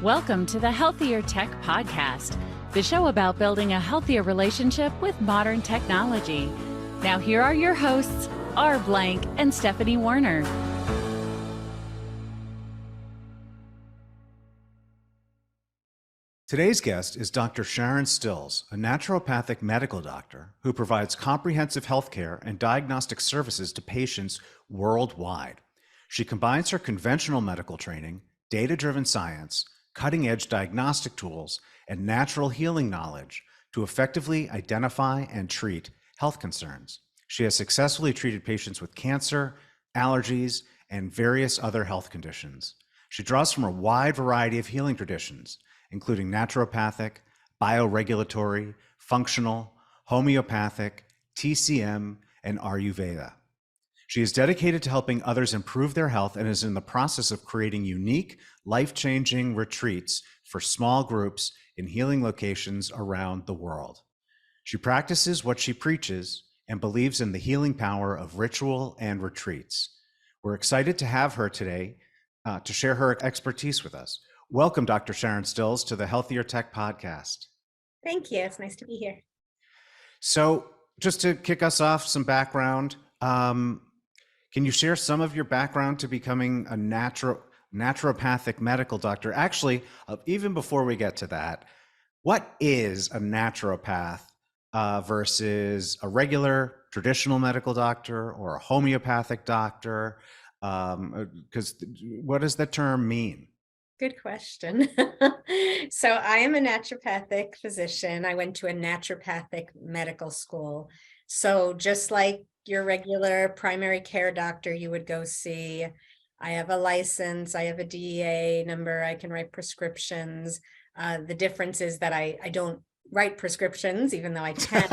Welcome to the Healthier Tech Podcast, the show about building a healthier relationship with modern technology. Now, here are your hosts, R. Blank and Stephanie Warner. Today's guest is Dr. Sharon Stills, a naturopathic medical doctor who provides comprehensive healthcare and diagnostic services to patients worldwide. She combines her conventional medical training, data-driven science, cutting-edge diagnostic tools, and natural healing knowledge to effectively identify and treat health concerns. She has successfully treated patients with cancer, allergies, and various other health conditions. She draws from a wide variety of healing traditions, including naturopathic, bioregulatory, functional, homeopathic, TCM, and Ayurveda. She is dedicated to helping others improve their health and is in the process of creating unique, life-changing retreats for small groups in healing locations around the world. She practices what she preaches and believes in the healing power of ritual and retreats. We're excited to have her today to share her expertise with us. Welcome, Dr. Sharon Stills, to the Healthier Tech Podcast. Thank you. It's nice to be here. So just to kick us off, some background. Can you share some of your background to becoming a naturopathic medical doctor? Actually, even before we get to that, what is a naturopath versus a regular traditional medical doctor or a homeopathic doctor? Because what does the term mean? Good question. So I am a naturopathic physician. I went to a naturopathic medical school. So just like your regular primary care doctor you would go see, I have a license, I have a DEA number, I can write prescriptions. The difference is that I don't write prescriptions, even though I can.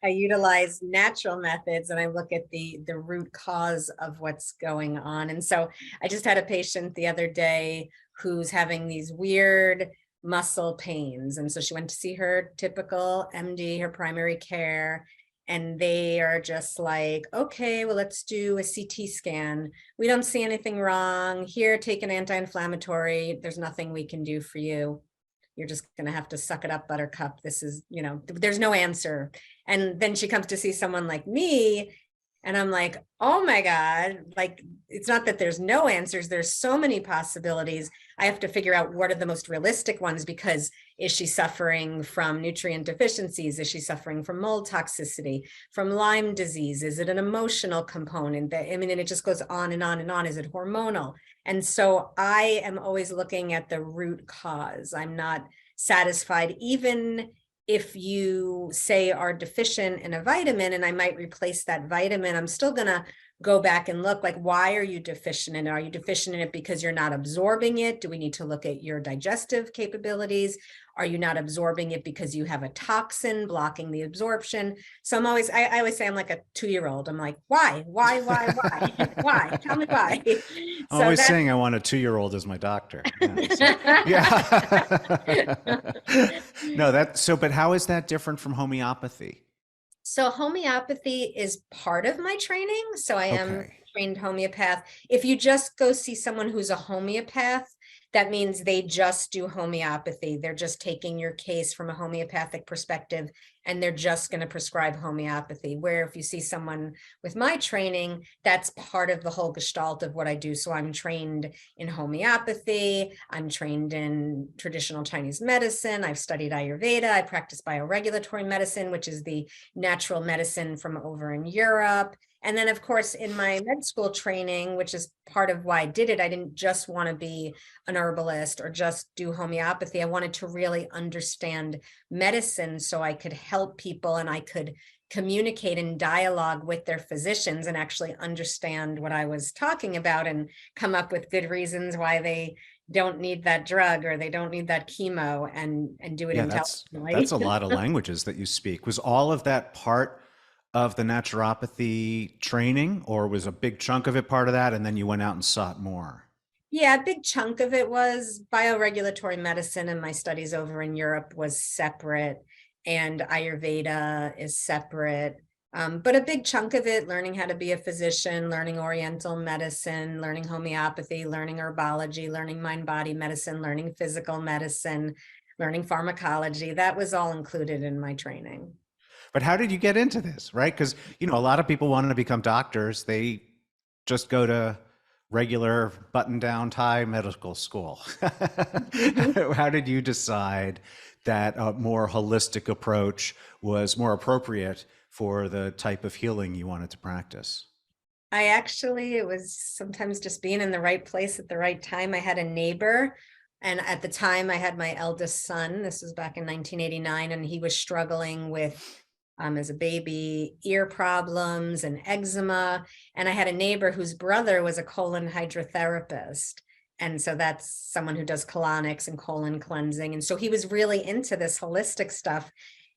I utilize natural methods and I look at the root cause of what's going on. And so I just had a patient the other day who's having these weird muscle pains. And so she went to see her typical MD, her primary care, and they are just like, okay, well, let's do a CT scan. We don't see anything wrong. Here, take an anti-inflammatory. There's nothing we can do for you. You're just going to have to suck it up, buttercup. This is, there's no answer. And then she comes to see someone like me. And I'm like, oh my God, like, it's not that there's no answers. There's so many possibilities. I have to figure out what are the most realistic ones, because is she suffering from nutrient deficiencies? Is she suffering from mold toxicity, from Lyme disease? Is it an emotional component? And it just goes on and on and on. Is it hormonal? And so I am always looking at the root cause. I'm not satisfied, even if you say are deficient in a vitamin and I might replace that vitamin, I'm still going to go back and look, like, why are you deficient in it? Are you deficient in it because you're not absorbing it? Do we need to look at your digestive capabilities? Are you not absorbing it because you have a toxin blocking the absorption? So I always say I'm like a 2-year-old. I'm like, why? Why? Why? Tell me why. I'm always saying I want a 2-year-old as my doctor. But how is that different from homeopathy? So homeopathy is part of my training. So I am a trained homeopath. If you just go see someone who's a homeopath, that means they just do homeopathy. They're just taking your case from a homeopathic perspective, and they're just going to prescribe homeopathy. Where if you see someone with my training, that's part of the whole gestalt of what I do. So I'm trained in homeopathy. I'm trained in traditional Chinese medicine. I've studied Ayurveda. I practice bioregulatory medicine, which is the natural medicine from over in Europe. And then, of course, in my med school training, which is part of why I did it, I didn't just want to be an herbalist or just do homeopathy. I wanted to really understand medicine so I could help people and I could communicate and dialogue with their physicians and actually understand what I was talking about and come up with good reasons why they don't need that drug or they don't need that chemo and do it intelligently. That's a lot of languages that you speak. Was all of that part of the naturopathy training, or was a big chunk of it part of that and then you went out and sought more? Yeah, a big chunk of it was bioregulatory medicine, and my studies over in Europe was separate, and Ayurveda is separate. But a big chunk of it, learning how to be a physician, learning Oriental medicine, learning homeopathy, learning herbology, learning mind-body medicine, learning physical medicine, learning pharmacology, that was all included in my training. But how did you get into this, right? Because, a lot of people want to become doctors. They just go to regular button-down tie medical school. How did you decide that a more holistic approach was more appropriate for the type of healing you wanted to practice? It was sometimes just being in the right place at the right time. I had a neighbor, and at the time I had my eldest son. This was back in 1989, and he was struggling with, as a baby, ear problems and eczema. And I had a neighbor whose brother was a colon hydrotherapist. And so that's someone who does colonics and colon cleansing. And so he was really into this holistic stuff.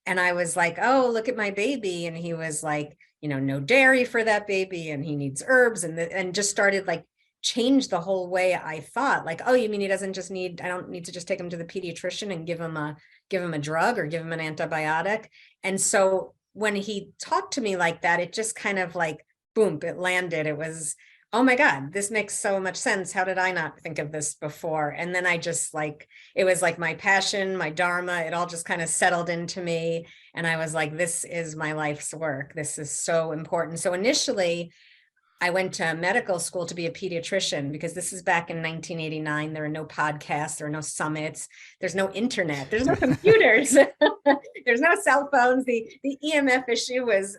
And I was like, oh, look at my baby. And he was like, no dairy for that baby. And he needs herbs, and just started like change the whole way I thought. Like, oh, you mean I don't need to just take him to the pediatrician and give him a drug or give him an antibiotic. And so when he talked to me like that, it just kind of like, boom, it landed. It was, oh my God, this makes so much sense. How did I not think of this before? And then I just like, it was like my passion, my dharma, it all just kind of settled into me. And I was like, this is my life's work. This is so important. So initially, I went to medical school to be a pediatrician, because this is back in 1989. There are no podcasts, there are no summits, there's no internet, there's no computers, there's no cell phones. The EMF issue was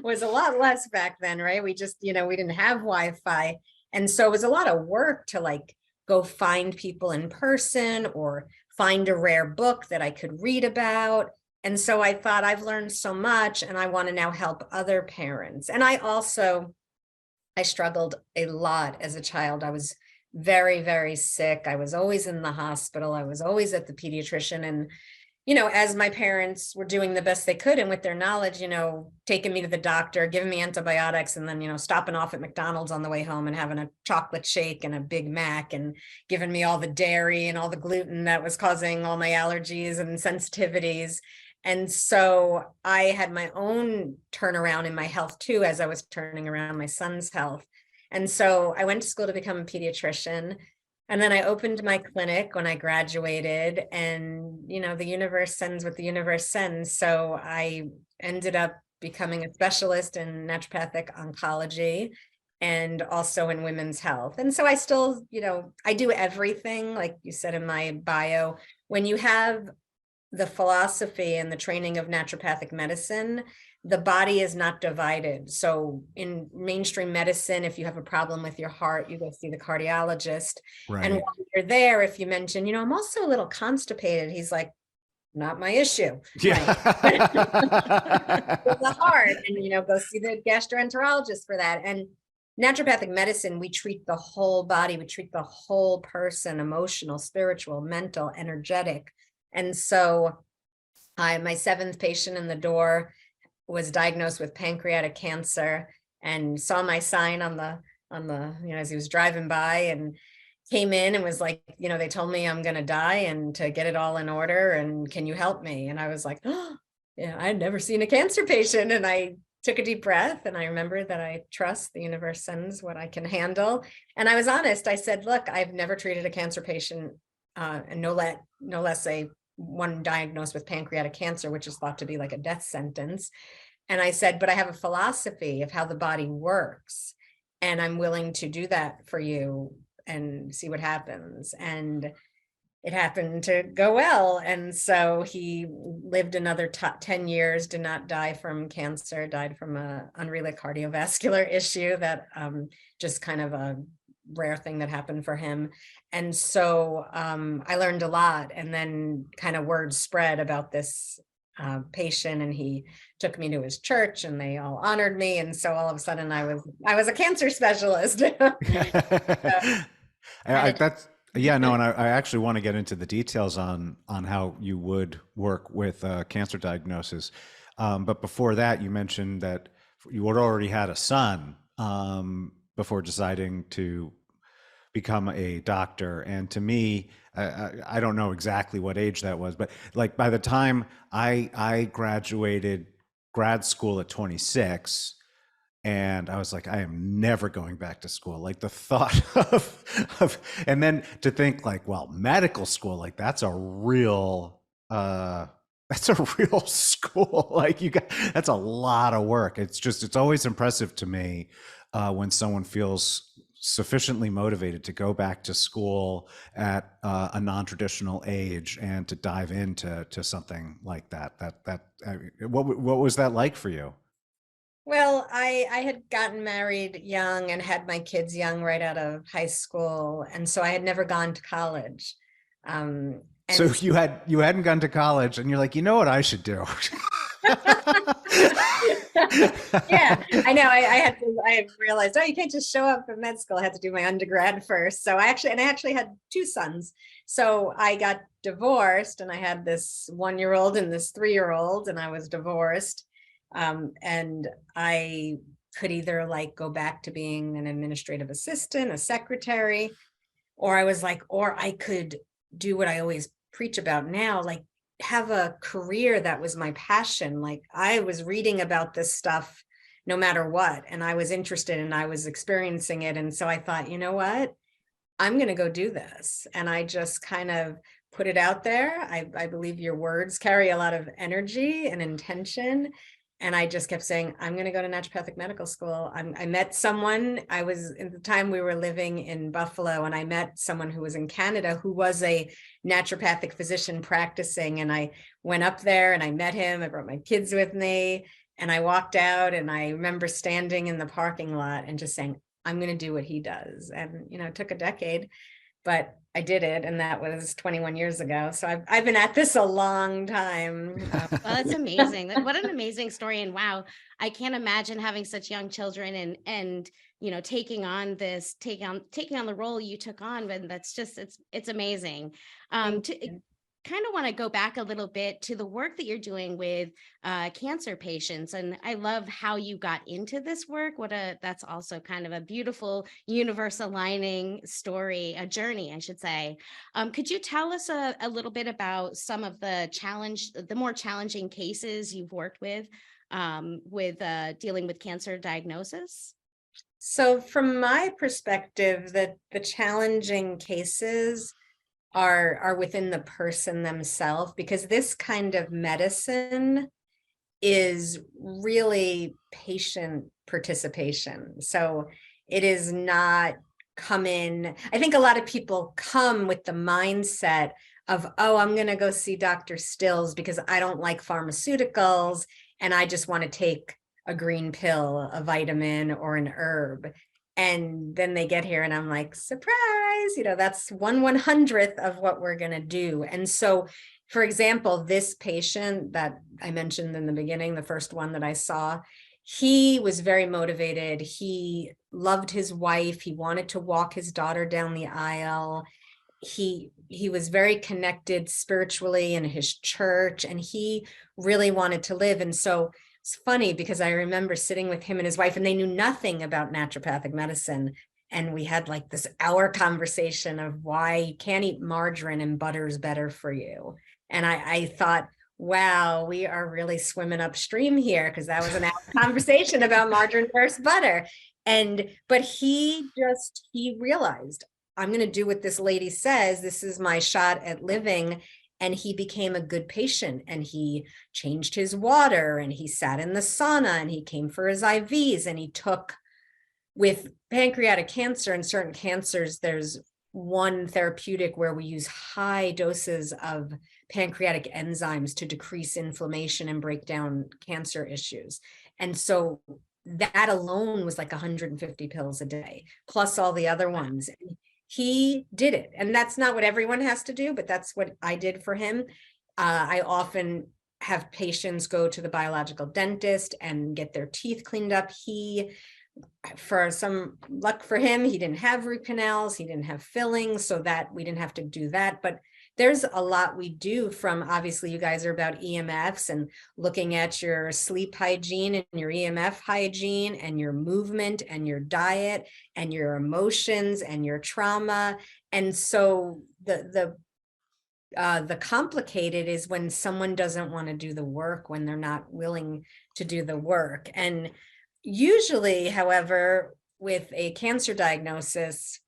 was a lot less back then, right? We just, we didn't have Wi-Fi. And so it was a lot of work to like go find people in person or find a rare book that I could read about. And so I thought, I've learned so much and I want to now help other parents. And I struggled a lot as a child. I was very, very sick. I was always in the hospital. I was always at the pediatrician. And, as my parents were doing the best they could, and with their knowledge, taking me to the doctor, giving me antibiotics, and then, stopping off at McDonald's on the way home and having a chocolate shake and a Big Mac, and giving me all the dairy and all the gluten that was causing all my allergies and sensitivities. And so I had my own turnaround in my health too, as I was turning around my son's health. And so I went to school to become a pediatrician. And then I opened my clinic when I graduated, and, the universe sends what the universe sends. So I ended up becoming a specialist in naturopathic oncology and also in women's health. And so I still, I do everything, like you said in my bio. When you have the philosophy and the training of naturopathic medicine, the body is not divided. So in mainstream medicine, if you have a problem with your heart, you go see the cardiologist. Right. And while you're there, if you mention, I'm also a little constipated, he's like, not my issue. Yeah. It's the heart, and, go see the gastroenterologist for that. And naturopathic medicine, we treat the whole body, we treat the whole person, emotional, spiritual, mental, energetic. And so my seventh patient in the door was diagnosed with pancreatic cancer, and saw my sign on the, as he was driving by, and came in and was like, they told me I'm going to die and to get it all in order. And can you help me? And I was like, oh, yeah, I'd never seen a cancer patient. And I took a deep breath, and I remembered that I trust the universe sends what I can handle. And I was honest. I said, look, I've never treated a cancer patient, and no less one diagnosed with pancreatic cancer, which is thought to be like a death sentence. And I said, but I have a philosophy of how the body works, and I'm willing to do that for you and see what happens. And it happened to go well. And so he lived another 10 years, did not die from cancer, died from an unrelated cardiovascular issue that just kind of a rare thing that happened for him. And so I learned a lot, and then kind of word spread about this patient, and he took me to his church, and they all honored me. And so all of a sudden I was a cancer specialist. And I actually want to get into the details on how you would work with cancer diagnosis. But before that, you mentioned that you had already had a son before deciding to become a doctor. And to me, I don't know exactly what age that was, but like by the time I graduated grad school at 26. And I was like, I am never going back to school. Like the thought and then to think like, well, medical school, like that's a real school. Like that's a lot of work. It's always impressive to me when someone feels sufficiently motivated to go back to school at a non-traditional age and to dive into something like that. What was that like for you? Well, I had gotten married young and had my kids young right out of high school. And so I had never gone to college. So And you hadn't gone to college and you're like, you know what I should do? yeah, I know. I realized, oh, you can't just show up for med school. I had to do my undergrad first. So I actually had two sons. So I got divorced and I had this 1-year-old and this 3-year-old, and I was divorced. And I could either like go back to being an administrative assistant, a secretary, or I was like, or I could do what I always preach about now, like have a career that was my passion. Like I was reading about this stuff no matter what, and I was interested and I was experiencing it. And so I thought, you know what? I'm going to go do this. And I just kind of put it out there. I believe your words carry a lot of energy and intention. And I just kept saying, I'm going to go to naturopathic medical school. I met someone, I was at the time we were living in Buffalo, and I met someone who was in Canada who was a naturopathic physician practicing. And I went up there and I met him. I brought my kids with me and I walked out, and I remember standing in the parking lot and just saying, I'm going to do what he does. And, it took a decade, but I did it. And that was 21 years ago. So I've been at this a long time. Well, that's amazing. What an amazing story. And wow, I can't imagine having such young children and taking on the role you took on. But that's just, it's amazing. Kind of want to go back a little bit to the work that you're doing with cancer patients. And I love how you got into this work. That's also kind of a beautiful universe aligning story, a journey, I should say. Could you tell us a little bit about some of the more challenging cases you've worked with dealing with cancer diagnosis? So from my perspective, the challenging cases are within the person themselves, because this kind of medicine is really patient participation. So it is not I think a lot of people come with the mindset of, oh, I'm going to go see Dr. Stills because I don't like pharmaceuticals and I just want to take a green pill, a vitamin, or an herb. And then they get here and I'm like, surprise, that's 1/100th of what we're going to do. And so, for example, this patient that I mentioned in the beginning, the first one that I saw, he was very motivated. He loved his wife. He wanted to walk his daughter down the aisle. He was very connected spiritually in his church, and he really wanted to live. And so it's funny because I remember sitting with him and his wife, and they knew nothing about naturopathic medicine. And we had like this hour conversation of why you can't eat margarine and butter is better for you. And I thought, wow, we are really swimming upstream here, because that was an hour conversation about margarine versus butter. But he realized, I'm going to do what this lady says. This is my shot at living. And he became a good patient, and he changed his water, and he sat in the sauna, and he came for his IVs, and he took, with pancreatic cancer and certain cancers, there's one therapeutic where we use high doses of pancreatic enzymes to decrease inflammation and break down cancer issues. And so that alone was like 150 pills a day, plus all the other ones. He did it. And that's not what everyone has to do, but that's what I did for him. I often have patients go to the biological dentist and get their teeth cleaned up. For some luck for him, he didn't have root canals, he didn't have fillings, so that we didn't have to do that. But there's a lot we do, from obviously you guys are about EMFs and looking at your sleep hygiene and your EMF hygiene and your movement and your diet and your emotions and your trauma. And so the The complicated is when someone doesn't want to do the work, when they're not willing to do the work. And usually, however, with a cancer diagnosis,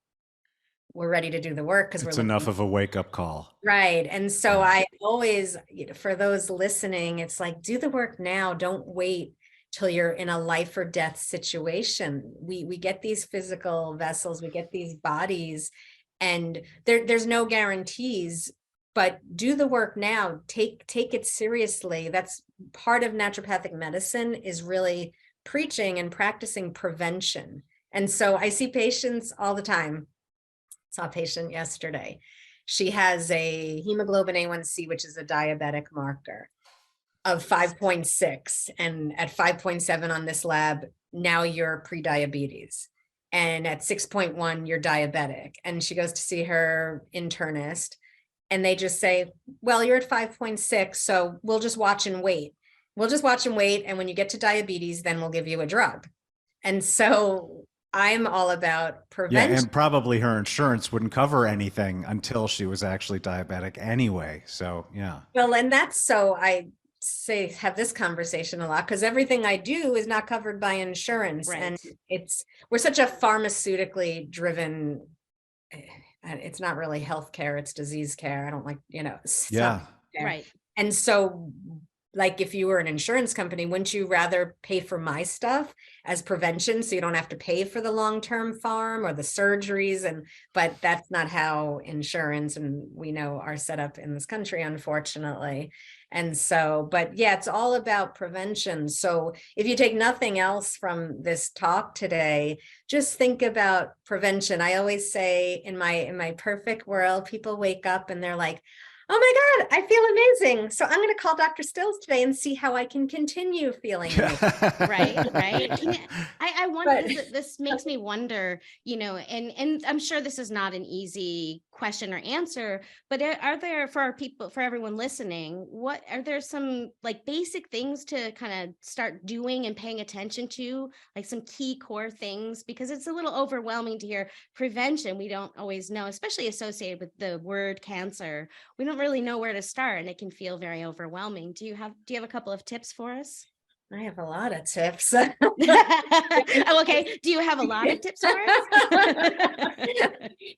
we're ready to do the work because It's we're enough looking. of a wake-up call. Right. And so Yeah. I always, for those listening, it's like, do the work now. Don't wait till you're in a life or death situation. We get these physical vessels, we get these bodies, and there's no guarantees, but do the work now. Take it seriously. That's part of naturopathic medicine, is really preaching and practicing prevention. And so I see patients all the time. Saw a patient yesterday. She has a hemoglobin A1C, which is a diabetic marker, of 5.6. And at 5.7 on this lab, now you're pre-diabetes. And at 6.1, you're diabetic. And she goes to see her internist, and they just say, well, you're at 5.6, so we'll just watch and wait. We'll just watch and wait. And when you get to diabetes, then we'll give you a drug. And so I'm all about Yeah, prevention. and probably her insurance wouldn't cover anything until she was actually diabetic anyway. So, yeah. Well, and that's, so I say have this conversation a lot, because everything I do is not covered by insurance. And Right. we're such a pharmaceutically driven, it's not really healthcare, it's disease care. I don't like, it's not Yeah. care. Right. And so, like, if you were an insurance company, wouldn't you rather pay for my stuff as prevention, so you don't have to pay for the long-term farm or the surgeries? But that's not how insurance, and we know, are set up in this country, unfortunately. And so, but yeah, it's all about prevention. So if you take nothing else from this talk today, just think about prevention. I always say, in my perfect world, people wake up and they're like, oh my God, I feel amazing. So I'm going to call Dr. Stills today and see how I can continue feeling amazing. Right. I wonder, But this makes me wonder, and I'm sure this is not an easy question or answer, but are there, for our people, for everyone listening, are there some like basic things to kind of start doing and paying attention to, like some key core things? Because it's a little overwhelming to hear prevention. We don't always know, especially associated with the word cancer. We don't really know where to start, and it can feel very overwhelming. Do you have a couple of tips for us? I have a lot of tips. Oh, okay. Do you have a lot of tips for us?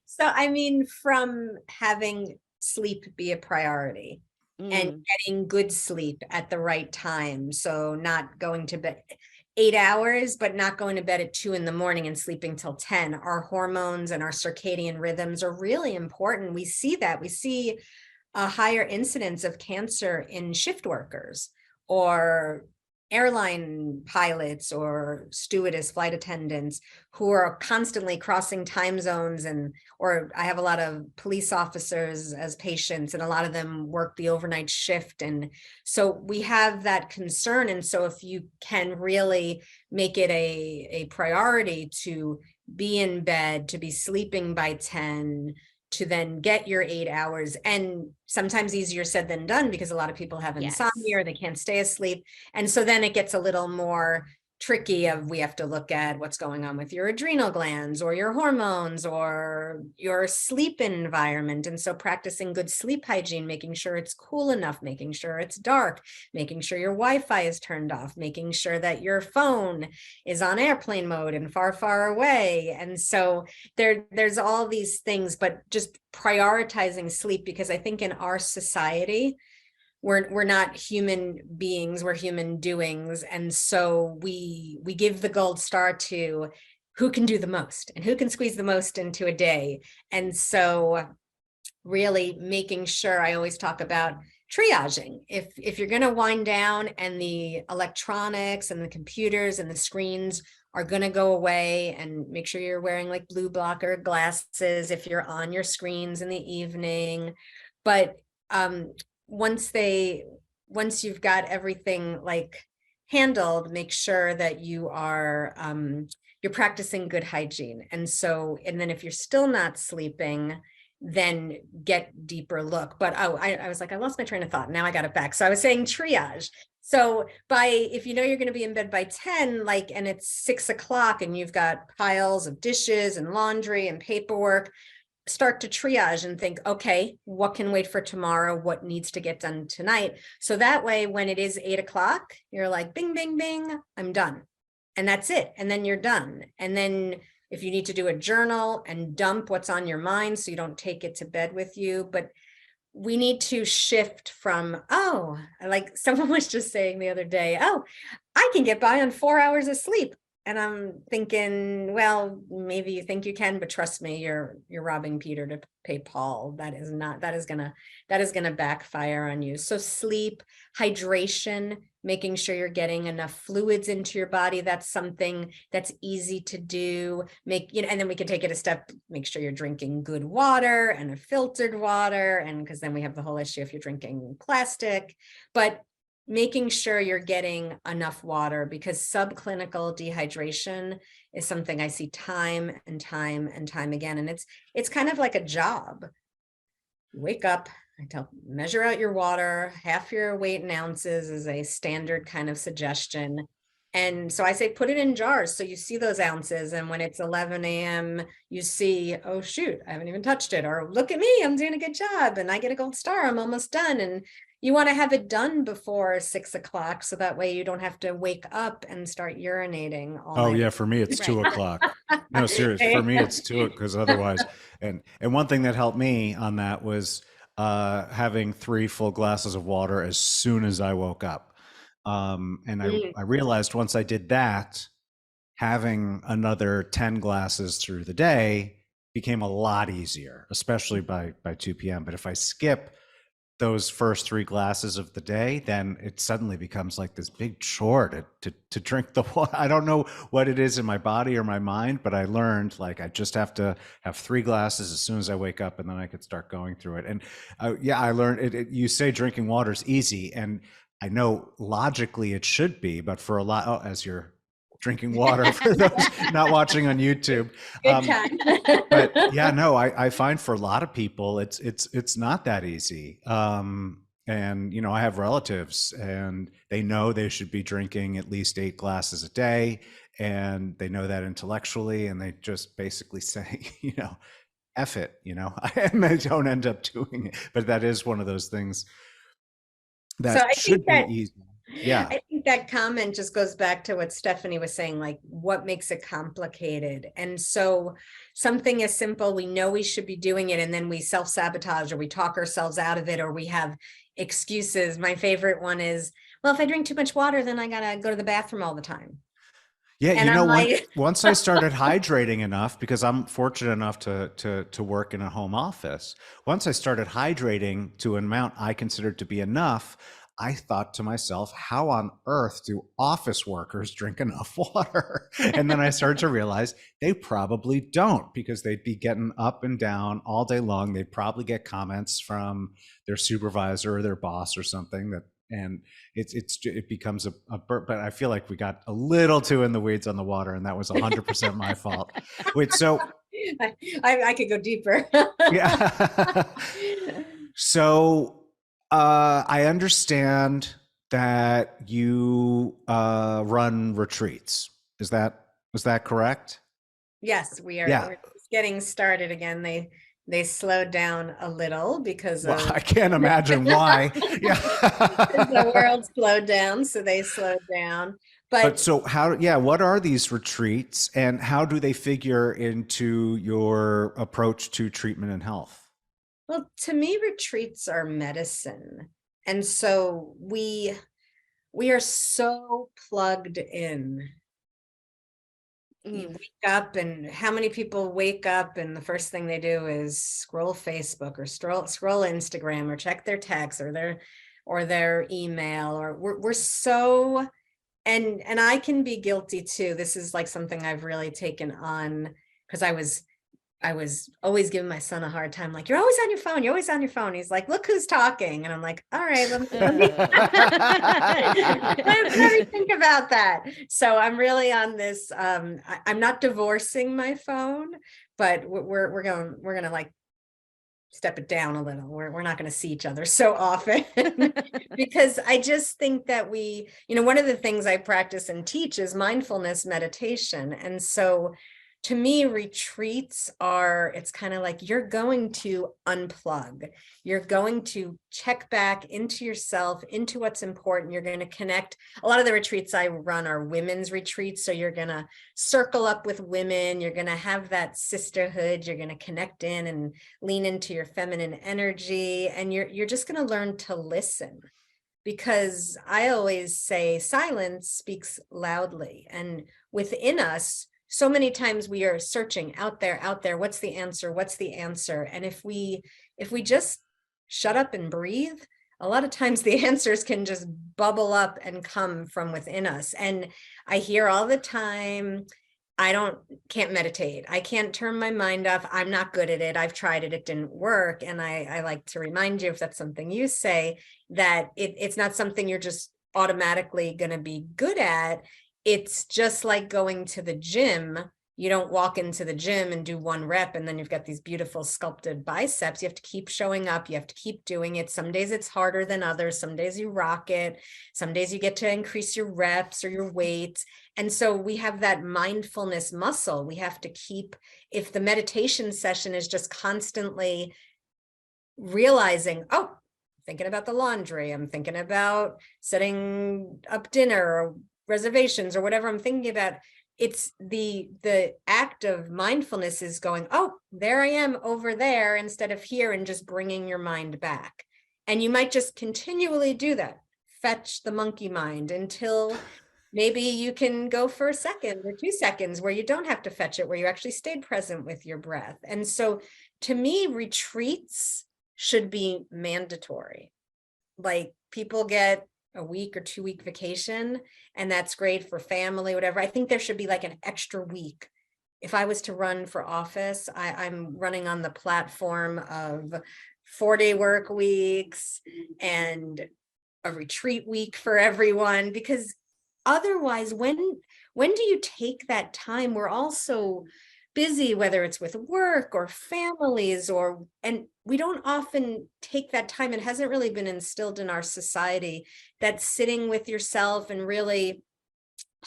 So, I mean, from having sleep be a priority and getting good sleep at the right time. So not going to bed 8 hours, but not going to bed at 2 a.m. and sleeping till 10. Our hormones and our circadian rhythms are really important. We see a higher incidence of cancer in shift workers, or airline pilots, or stewardess, flight attendants, who are constantly crossing time zones. Or I have a lot of police officers as patients, and a lot of them work the overnight shift. And so we have that concern. And so if you can really make it a priority to be in bed, to be sleeping by 10, to then get your 8 hours, and sometimes easier said than done, because a lot of people have insomnia, or they can't stay asleep. And so then it gets a little more tricky, we have to look at what's going on with your adrenal glands, or your hormones, or your sleep environment. And so practicing good sleep hygiene, making sure it's cool enough, making sure it's dark, making sure your Wi-Fi is turned off, making sure that your phone is on airplane mode and far, far away. And so there's all these things, but just prioritizing sleep, because I think in our society, we're not human beings, we're human doings. And so we give the gold star to who can do the most and who can squeeze the most into a day. And so really making sure, I always talk about triaging. If you're going to wind down, and the electronics and the computers and the screens are going to go away, and make sure you're wearing like blue blocker glasses if you're on your screens in the evening. But once you've got everything like handled, make sure that you're practicing good hygiene. And then if you're still not sleeping, then get deeper look. But I was like, I lost my train of thought. Now I got it back. So I was saying triage. So if you know you're going to be in bed by 10, and it's 6 o'clock, and you've got piles of dishes and laundry and paperwork, start to triage and think, okay, what can wait for tomorrow? What needs to get done tonight? So that way, when it is 8 o'clock, you're like, bing, bing, bing, I'm done. And that's it. And then you're done. And then if you need to do a journal and dump what's on your mind so you don't take it to bed with you, but we need to shift from, oh, like someone was just saying the other day, oh, I can get by on 4 hours of sleep. And I'm thinking, well, maybe you think you can, but trust me, you're robbing Peter to pay Paul. That is gonna backfire on you. So sleep, hydration, making sure you're getting enough fluids into your body. That's something that's easy to do. And then we can take it a step, make sure you're drinking good water and a filtered water. And because then we have the whole issue if you're drinking plastic, but making sure you're getting enough water, because subclinical dehydration is something I see time and time and time again. And it's kind of like a job. You wake up, measure out your water, half your weight in ounces is a standard kind of suggestion. And so I say, put it in jars. So you see those ounces. And when it's 11 a.m., you see, oh, shoot, I haven't even touched it. Or look at me, I'm doing a good job. And I get a gold star, I'm almost done. And you want to have it done before 6 o'clock. So that way you don't have to wake up and start urinating all Oh night. yeah, for me it's 2 o'clock. No, seriously, for me it's 2, because otherwise, and one thing that helped me on that was having 3 full glasses of water as soon as I woke up. And I realized once I did that, having another 10 glasses through the day became a lot easier, especially by 2 p.m. But if I skip those first 3 glasses of the day, then it suddenly becomes like this big chore to drink the water. I don't know what it is in my body or my mind, but I learned like I just have to have 3 glasses as soon as I wake up, and then I could start going through it. And I learned it. You say drinking water is easy, and I know logically it should be, but for a lot, as you're drinking water for those not watching on YouTube. Good time. But yeah, no, I find for a lot of people, it's not that easy. And, I have relatives and they know they should be drinking at least 8 glasses a day. And they know that intellectually, and they just basically say, F it, and they don't end up doing it. But that is one of those things that should be easy. Yeah. I think that comment just goes back to what Stephanie was saying, like what makes it complicated. And so something as simple, we know we should be doing it, and then we self-sabotage, or we talk ourselves out of it, or we have excuses. My favorite one is, well, if I drink too much water, then I gotta go to the bathroom all the time. Yeah, And once I started hydrating enough, because I'm fortunate enough to work in a home office, once I started hydrating to an amount I considered to be enough, I thought to myself, how on earth do office workers drink enough water? And then I started to realize they probably don't, because they'd be getting up and down all day long. They'd probably get comments from their supervisor or their boss or something and it becomes a but I feel like we got a little too in the weeds on the water, and that was 100% my fault. Wait, so I could go deeper. Yeah. So I understand that you run retreats. Is that correct? Yes, we are. Yeah. We're just getting started again. They slowed down a little because Well, I can't imagine why. Yeah. the world slowed down, so they slowed down. But so what are these retreats, and how do they figure into your approach to treatment and health? Well, to me, retreats are medicine. And so we are so plugged in. You wake up, and how many people wake up and the first thing they do is scroll Facebook or scroll Instagram or check their text or their email, or we're so, and I can be guilty too. This is like something I've really taken on, because I was always giving my son a hard time, like, you're always on your phone, you're always on your phone. He's like, look who's talking. And I'm like, all right, let me think about that. So I'm really on this, I'm not divorcing my phone, but we're gonna like step it down a little. We're not going to see each other so often because I just think that one of the things I practice and teach is mindfulness meditation. And so to me, retreats are, it's kind of like you're going to unplug. You're going to check back into yourself, into what's important. You're going to connect. A lot of the retreats I run are women's retreats. So you're going to circle up with women. You're going to have that sisterhood. You're going to connect in and lean into your feminine energy. And you're just going to learn to listen. Because I always say silence speaks loudly. And within us, so many times we are searching out there, what's the answer? What's the answer? And if we just shut up and breathe, a lot of times the answers can just bubble up and come from within us. And I hear all the time, can't meditate. I can't turn my mind off. I'm not good at it. I've tried it. It didn't work. And I like to remind you, if that's something you say, that it's not something you're just automatically going to be good at. It's just like going to the gym. You don't walk into the gym and do one rep and then you've got these beautiful sculpted biceps. You have to keep showing up. You have to keep doing it. Some days it's harder than others. Some days you rock it. Some days you get to increase your reps or your weight. And so we have that mindfulness muscle. We have to keep, if the meditation session is just constantly realizing, oh, thinking about the laundry, I'm thinking about setting up dinner or reservations or whatever I'm thinking about, it's the act of mindfulness is going, oh, there I am over there instead of here, and just bringing your mind back. And you might just continually do that, fetch the monkey mind, until maybe you can go for a second or 2 seconds where you don't have to fetch it, where you actually stayed present with your breath. And so to me, retreats should be mandatory. Like, people get a week or 2 week vacation, and that's great for family, whatever. I think there should be like an extra week. If I was to run for office, I'm running on the platform of 4-day work weeks and a retreat week for everyone, because otherwise, when do you take that time? We're all so busy, whether it's with work or families, and we don't often take that time. It hasn't really been instilled in our society, that sitting with yourself and really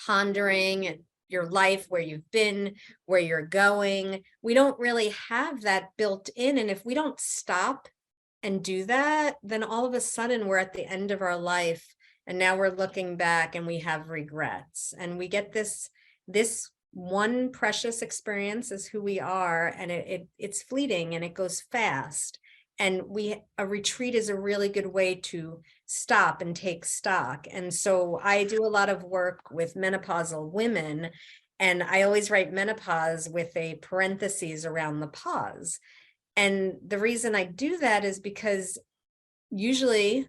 pondering your life, where you've been, where you're going. We don't really have that built in. And if we don't stop and do that, then all of a sudden we're at the end of our life. And now we're looking back and we have regrets, and we get this one precious experience is who we are, and it's fleeting and it goes fast. And a retreat is a really good way to stop and take stock. And so I do a lot of work with menopausal women, and I always write menopause with a parentheses around the pause. And the reason I do that is because usually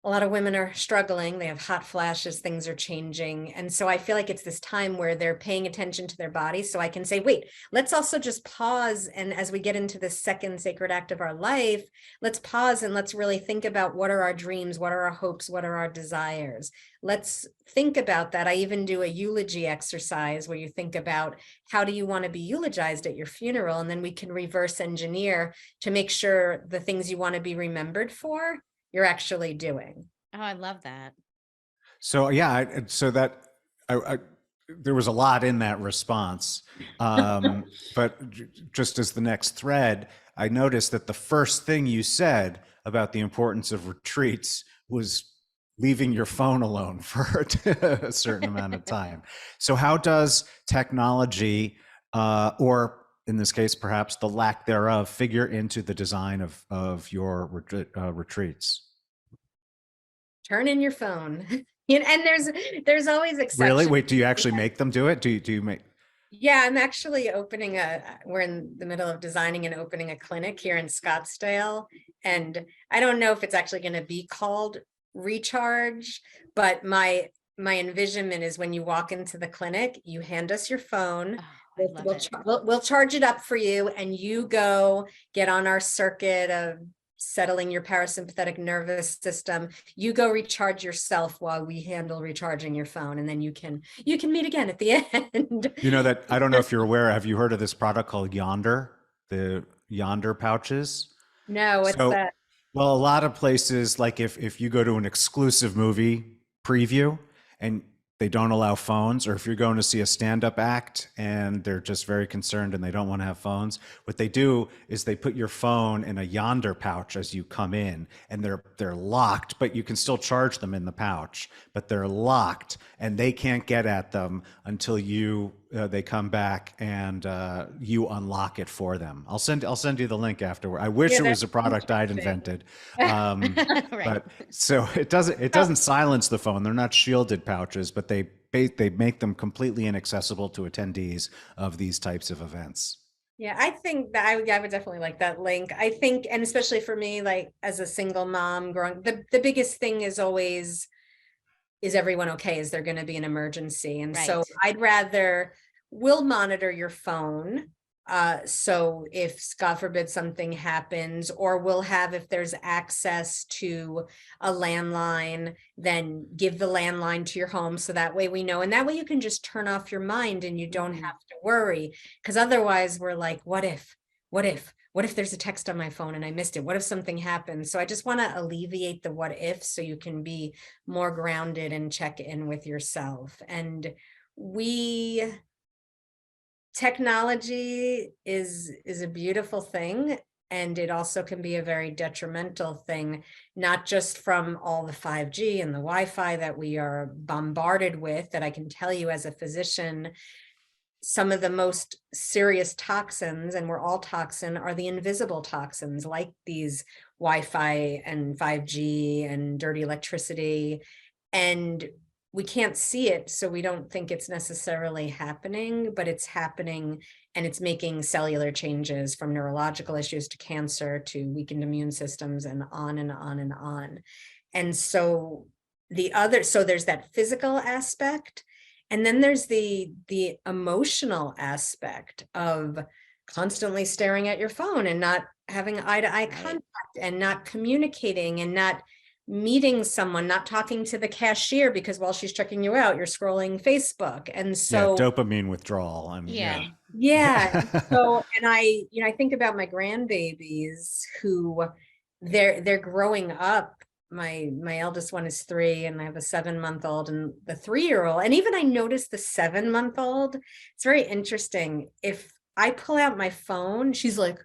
a lot of women are struggling. They have hot flashes, things are changing. And so I feel like it's this time where they're paying attention to their body. So I can say, wait, let's also just pause. And as we get into the second sacred act of our life, let's pause and let's really think about, what are our dreams? What are our hopes? What are our desires? Let's think about that. I even do a eulogy exercise where you think about, how do you want to be eulogized at your funeral? And then we can reverse engineer to make sure the things you want to be remembered for, you're actually doing. Oh, I love that. So yeah, there was a lot in that response, but just as the next thread, I noticed that the first thing you said about the importance of retreats was leaving your phone alone for a certain amount of time. So how does technology, or in this case, perhaps the lack thereof, figure into the design of your retreats? Turn in your phone. And there's always exceptions. Really? Wait, do you actually make them do it? Do you make? Yeah, I'm actually we're in the middle of designing and opening a clinic here in Scottsdale. And I don't know if it's actually going to be called Recharge, but my envisionment is, when you walk into the clinic, you hand us your phone. We'll charge it up for you, and you go get on our circuit of settling your parasympathetic nervous system. You go recharge yourself while we handle recharging your phone, and then you can meet again at the end. You know that, I don't know if you're aware, have you heard of this product called Yonder, the Yonder pouches? No, what's that? Well, a lot of places, like if you go to an exclusive movie preview and they don't allow phones, or if you're going to see a stand-up act and they're just very concerned and they don't want to have phones, what they do is they put your phone in a yonder pouch as you come in, and they're locked, but you can still charge them in the pouch, but they're locked and they can't get at them until they come back and you unlock it for them. I'll send you the link afterward. I wish it was a product I'd invented. Right. But so it doesn't silence the phone. They're not shielded pouches, but they make them completely inaccessible to attendees of these types of events. Yeah, I think that I would definitely like that link. I think, and especially for me, like as a single mom growing, the biggest thing is always, is everyone okay? Is there going to be an emergency? And so Right. we'll monitor your phone. So if God forbid something happens, or we'll have, if there's access to a landline, then give the landline to your home. So that way we know, and that way you can just turn off your mind and you don't have to worry. Because otherwise we're like, what if there's a text on my phone and I missed it? What if something happens? So I just want to alleviate the what if, so you can be more grounded and check in with yourself. And technology is a beautiful thing, and it also can be a very detrimental thing, not just from all the 5G and the Wi-Fi that we are bombarded with, that I can tell you as a physician, some of the most serious toxins, and we're all toxin, are the invisible toxins, like these Wi-Fi and 5G and dirty electricity. And we can't see it, so we don't think it's necessarily happening, but it's happening, and it's making cellular changes, from neurological issues to cancer to weakened immune systems, and on and on and on. And so there's that physical aspect, and then there's the emotional aspect of constantly staring at your phone and not having eye-to-eye contact, and not communicating, and not meeting someone, not talking to the cashier, because while she's checking you out, you're scrolling Facebook. And so dopamine withdrawal. And yeah. So, and I think about my grandbabies who they're growing up. My eldest one is 3, and I have a 7-month-old and the 3-year-old. And even I noticed the 7-month-old, it's very interesting. If I pull out my phone, she's like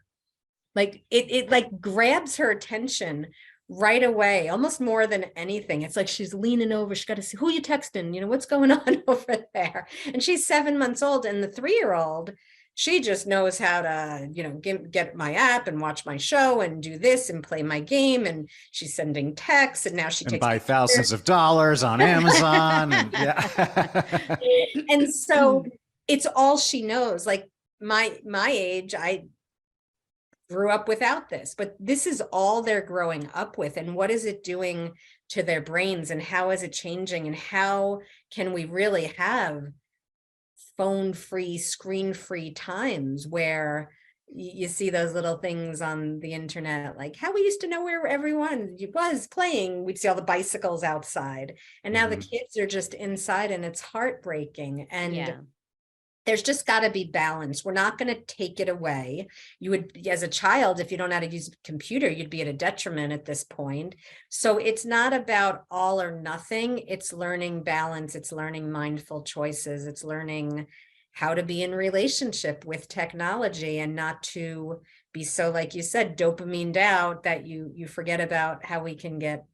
it like grabs her attention right away, almost more than anything. It's like she's leaning over, she's got to see, who you texting, what's going on over there. And she's 7 months old, and the 3-year-old, she just knows how to, get my app and watch my show and do this and play my game. And she's sending texts, and now she takes buy thousands of dollars on Amazon. And so it's all she knows. Like my age, I grew up without this, but this is all they're growing up with. And what is it doing to their brains, and how is it changing, and how can we really have phone-free, screen-free times where you see those little things on the internet, like how we used to know where everyone was playing. We'd see all the bicycles outside, and now the kids are just inside, and it's heartbreaking. And there's just got to be balance. We're not going to take it away. You would, as a child, if you don't know how to use a computer, you'd be at a detriment at this point. So it's not about all or nothing. It's learning balance. It's learning mindful choices. It's learning how to be in relationship with technology, and not to be so, like you said, dopamined out that you forget about how we can get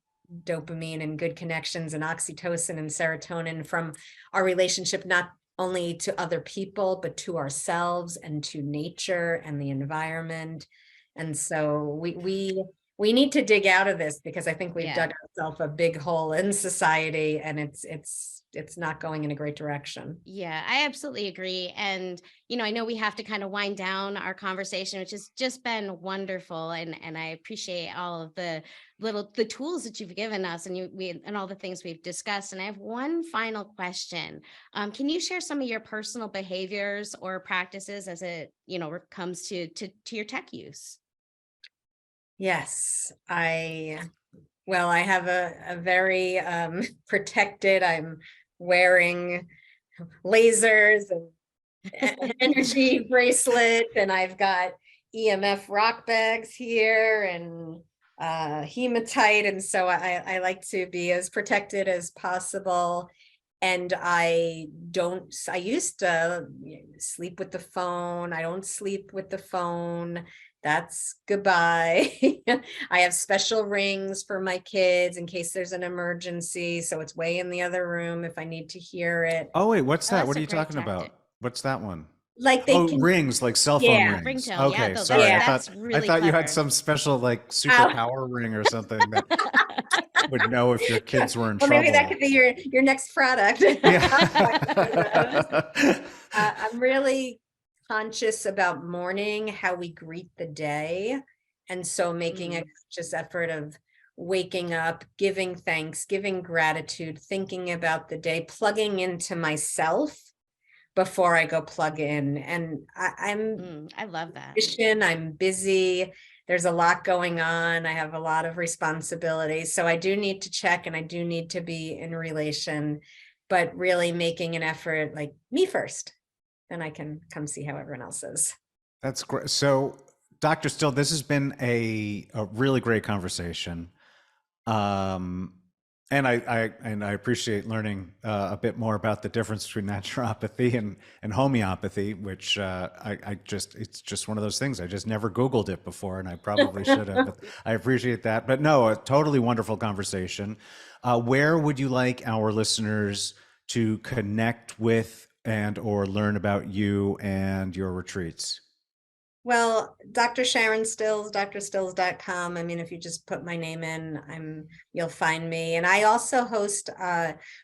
dopamine and good connections and oxytocin and serotonin from our relationship, not only to other people, but to ourselves and to nature and the environment. And so we need to dig out of this, because I think we've dug ourselves a big hole in society, and it's not going in a great direction. Yeah, I absolutely agree. And, I know we have to kind of wind down our conversation, which has just been wonderful. And I appreciate all of the tools that you've given us, and all the things we've discussed. And I have one final question. Can you share some of your personal behaviors or practices as it, comes to your tech use? Yes, I have a very protected, I'm wearing lasers and energy bracelet, and I've got EMF rock bags here, and hematite. And so I like to be as protected as possible. And I used to sleep with the phone. I don't sleep with the phone. That's goodbye. I have special rings for my kids in case there's an emergency. So it's way in the other room if I need to hear it. Oh, wait, what's Oh, that? that's What a are you great talking tactic. about? What's that one? Like they Oh, can, rings, like cell phone yeah, rings. Ringtone. Yeah, Okay, though, sorry. Yeah. that's I really thought you clever. had some special like Oh. superpower ring or something that would know if your kids were in well, trouble. maybe that could be your next product. Yeah. I'm really conscious about morning, how we greet the day. And so making a conscious effort of waking up, giving thanks, giving gratitude, thinking about the day, plugging into myself before I go plug in. And I love that. I'm busy. There's a lot going on. I have a lot of responsibilities. So I do need to check and I do need to be in relation, but really making an effort, like me first, then I can come see how everyone else is. That's great. So, Dr. Still, this has been a really great conversation. And I appreciate learning a bit more about the difference between naturopathy and homeopathy, which it's just one of those things. I just never Googled it before, and I probably should have. But I appreciate that. But no, a totally wonderful conversation. Where would you like our listeners to connect with and or learn about you and your retreats? Well, Dr. Sharon Stills, drstills.com. I mean, if you just put my name in, you'll find me. And I also host,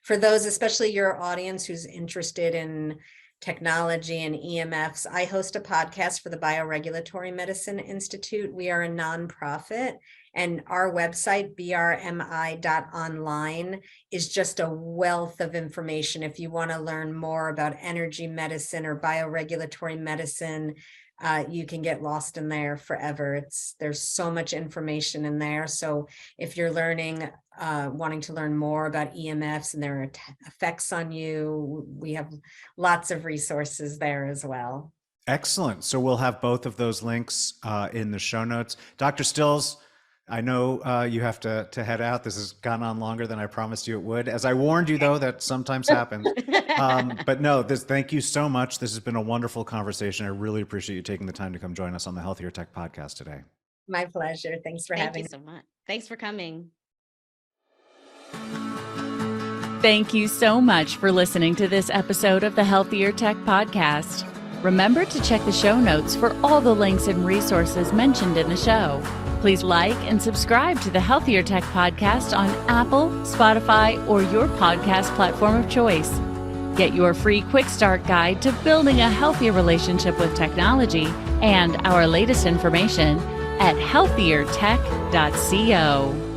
for those, especially your audience who's interested in technology and EMFs, I host a podcast for the Bioregulatory Medicine Institute. We are a nonprofit, and our website, brmi.online, is just a wealth of information. If you want to learn more about energy medicine or bioregulatory medicine, you can get lost in there forever. There's so much information in there. So if you're wanting to learn more about EMFs and their effects on you, we have lots of resources there as well. Excellent. So we'll have both of those links in the show notes. Dr. Stills, I know you have to head out. This has gone on longer than I promised you it would. As I warned you, though, that sometimes happens. But no, thank you so much. This has been a wonderful conversation. I really appreciate you taking the time to come join us on the Healthier Tech podcast today. My pleasure. Thanks for having me. Thank you so much. Thanks for coming. Thank you so much for listening to this episode of the Healthier Tech podcast. Remember to check the show notes for all the links and resources mentioned in the show. Please like and subscribe to the Healthier Tech podcast on Apple, Spotify, or your podcast platform of choice. Get your free quick start guide to building a healthier relationship with technology and our latest information at healthiertech.co.